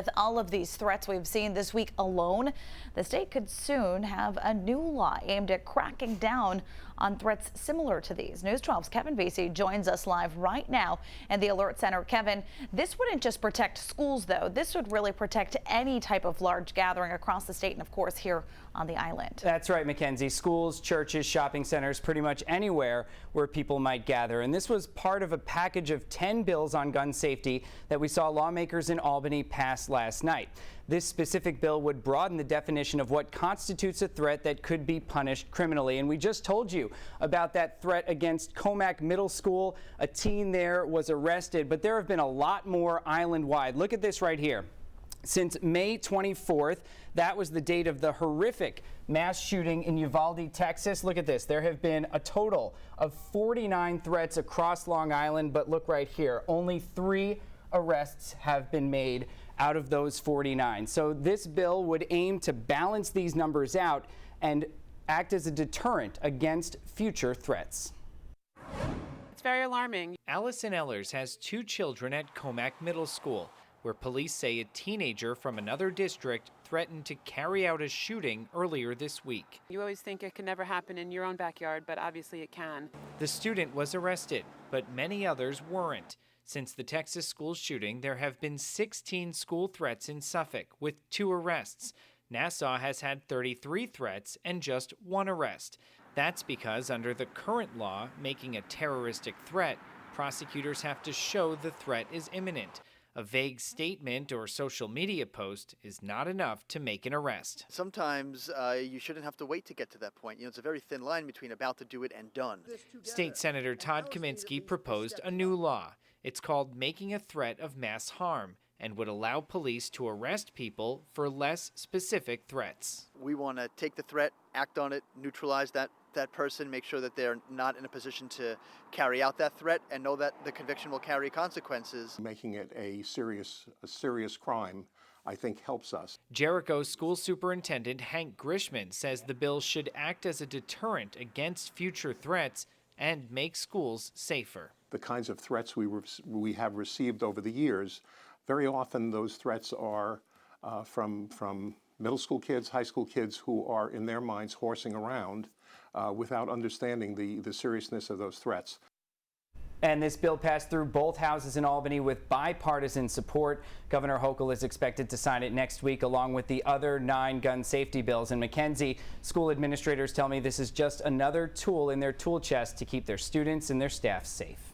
with all of these threats we've seen this week alone, the state could soon have a new law aimed at cracking down on threats similar to these. News 12's Kevin Vesey joins us live right now in the Alert Center. Kevin, this wouldn't just protect schools, though. This would really protect any type of large gathering across the state and, of course, here on the island. That's right, Mackenzie. Schools, churches, shopping centers, pretty much anywhere where people might gather. And this was part of a package of 10 bills on gun safety that we saw lawmakers in Albany pass last night. This specific bill would broaden the definition of what constitutes a threat that could be punished criminally. And we just told you about that threat against Commack Middle School. A teen there was arrested, but there have been a lot more island-wide. Look at this right here. Since May 24th, that was the date of the horrific mass shooting in Uvalde, Texas. Look at this. There have been a total of 49 threats across Long Island, but look right here. Only 3 arrests have been made out of those 49. So this bill would aim to balance these numbers out and act as a deterrent against future threats. It's very alarming. Allison Ellers has 2 children at Commack Middle School, where police say a teenager from another district threatened to carry out a shooting earlier this week. You always think it can never happen in your own backyard, but obviously it can. The student was arrested, but many others weren't. Since the Texas school shooting, there have been 16 school threats in Suffolk, with 2 arrests. Nassau has had 33 threats and just 1 arrest. That's because under the current law, making a terroristic threat, prosecutors have to show the threat is imminent. A vague statement or social media post is not enough to make an arrest. Sometimes you shouldn't have to wait to get to that point. You know, it's a very thin line between about to do it and done. State Senator Todd Kaminsky proposed a new law. It's called Making a Threat of Mass Harm and would allow police to arrest people for less specific threats. We want to take the threat, act on it, neutralize that person, make sure that they're not in a position to carry out that threat, and know that the conviction will carry consequences. Making it a serious crime, I think, helps us. Jericho School Superintendent Hank Grishman says the bill should act as a deterrent against future threats and make schools safer. The kinds of threats we have received over the years, very often those threats are from middle school kids, high school kids who are in their minds horsing around without understanding the seriousness of those threats. And this bill passed through both houses in Albany with bipartisan support. Governor Hochul is expected to sign it next week, along with the other 9 gun safety bills. And Mackenzie, school administrators tell me this is just another tool in their tool chest to keep their students and their staff safe.